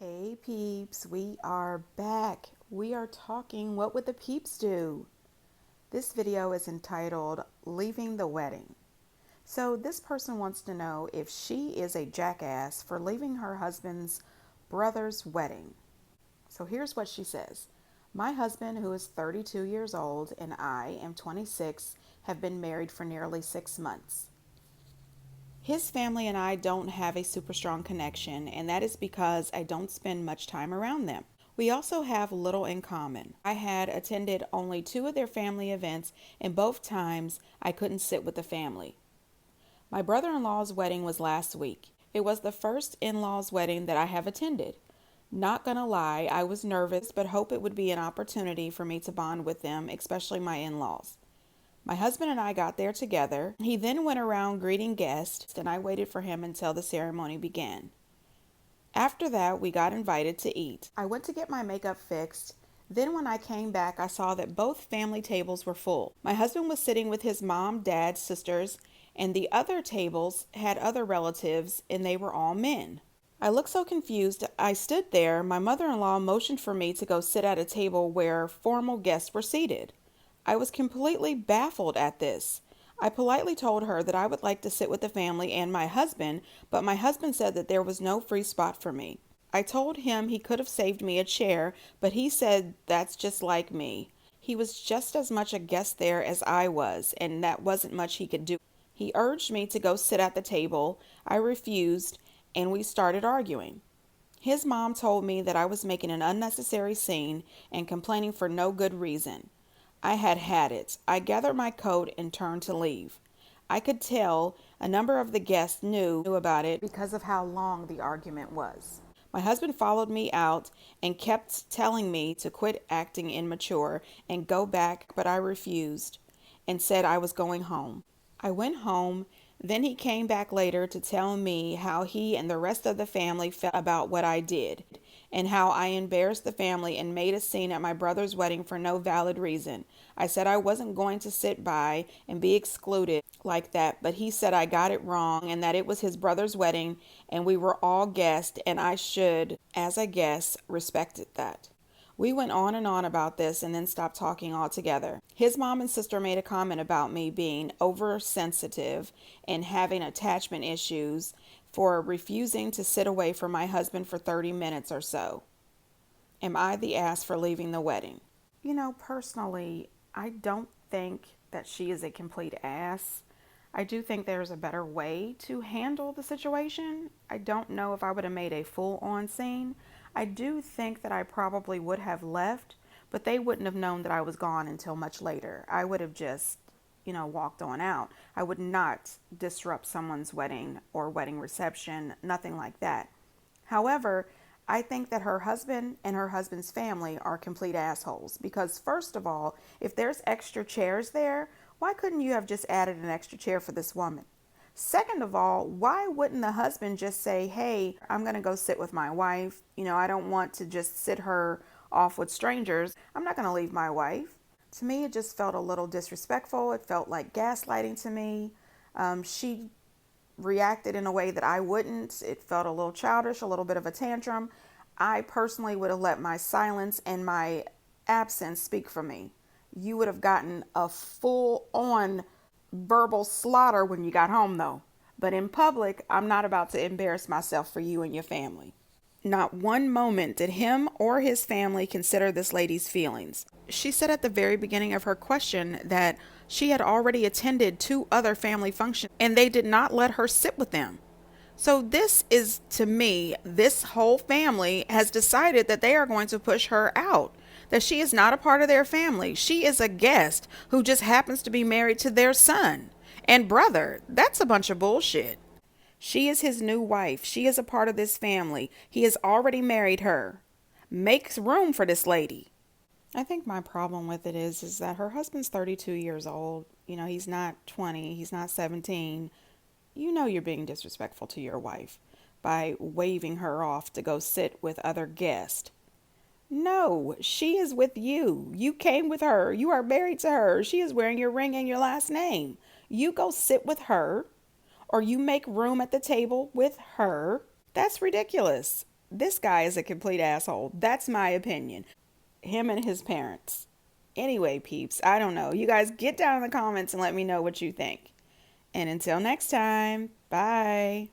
Hey peeps, we are back. We are talking what would the peeps do? This video is entitled Leaving the Wedding. So this person wants to know if she is a jackass for leaving her husband's brother's wedding. So here's what she says. My husband, who is 32 years old, and I am 26, have been married for nearly 6 months. His family and I don't have a super strong connection, and that is because I don't spend much time around them. We also have little in common. I had attended only two of their family events, and both times I couldn't sit with the family. My brother in law's wedding was last week. It was the first in law's wedding that I have attended. Not gonna lie, I was nervous, but hope it would be an opportunity for me to bond with them, especially my in laws. My husband and I got there together. He then went around greeting guests, and I waited for him until the ceremony began. After that, we got invited to eat. I went to get my makeup fixed. Then when I came back, I saw that both family tables were full. My husband was sitting with his mom, dad, sisters, and the other tables had other relatives, and they were all men. I looked so confused. I stood there. My mother-in-law motioned for me to go sit at a table where formal guests were seated. I was completely baffled at this. I politely told her that I would like to sit with the family and my husband, but my husband said that there was no free spot for me. I told him he could have saved me a chair, but he said that's just like me. He was just as much a guest there as I was, and that wasn't much he could do. He urged me to go sit at the table. I refused, and we started arguing. His mom told me that I was making an unnecessary scene and complaining for no good reason. I had it. I gathered my coat and turned to leave. I could tell a number of the guests knew about it because of how long the argument was. My husband followed me out and kept telling me to quit acting immature and go back, but I refused and said I was going home. I went home. Then he came back later to tell me how he and the rest of the family felt about what I did, and how I embarrassed the family and made a scene at my brother's wedding for no valid reason. I said I wasn't going to sit by and be excluded like that, but he said I got it wrong and that it was his brother's wedding and we were all guests, and I should, as a guest, respected that. We went on and on about this and then stopped talking altogether. His mom and sister made a comment about me being oversensitive and having attachment issues for refusing to sit away from my husband for 30 minutes or so. Am I the ass for leaving the wedding? Personally, I don't think that she is a complete ass. I do think there's a better way to handle the situation. I don't know if I would have made a full-on scene. I do think that I probably would have left, but they wouldn't have known that I was gone until much later. I would have just, walked on out. I would not disrupt someone's wedding or wedding reception, nothing like that. However, I think that her husband and her husband's family are complete assholes because, first of all, if there's extra chairs there, why couldn't you have just added an extra chair for this woman? Second of all, why wouldn't the husband just say, hey, I'm going to go sit with my wife. I don't want to just sit her off with strangers. I'm not going to leave my wife. To me, it just felt a little disrespectful. It felt like gaslighting to me. She reacted in a way that I wouldn't. It felt a little childish, a little bit of a tantrum. I personally would have let my silence and my absence speak for me. You would have gotten a full-on verbal slaughter when you got home, though. But in public, I'm not about to embarrass myself for you and your family. Not one moment did him or his family consider this lady's feelings. She said at the very beginning of her question that she had already attended two other family functions and they did not let her sit with them. So this is, to me, this whole family has decided that they are going to push her out, that she is not a part of their family. She is a guest who just happens to be married to their son and brother. That's a bunch of bullshit. She is his new wife. She is a part of this family. He has already married her. Make room for this lady. I think my problem with it is that her husband's 32 years old. He's not 20. He's not 17. You're being disrespectful to your wife by waving her off to go sit with other guests. No, she is with you. You came with her. You are married to her. She is wearing your ring and your last name. You go sit with her, or you make room at the table with her. That's ridiculous. This guy is a complete asshole. That's my opinion. Him and his parents. Anyway, peeps, I don't know. You guys get down in the comments and let me know what you think. And until next time, bye.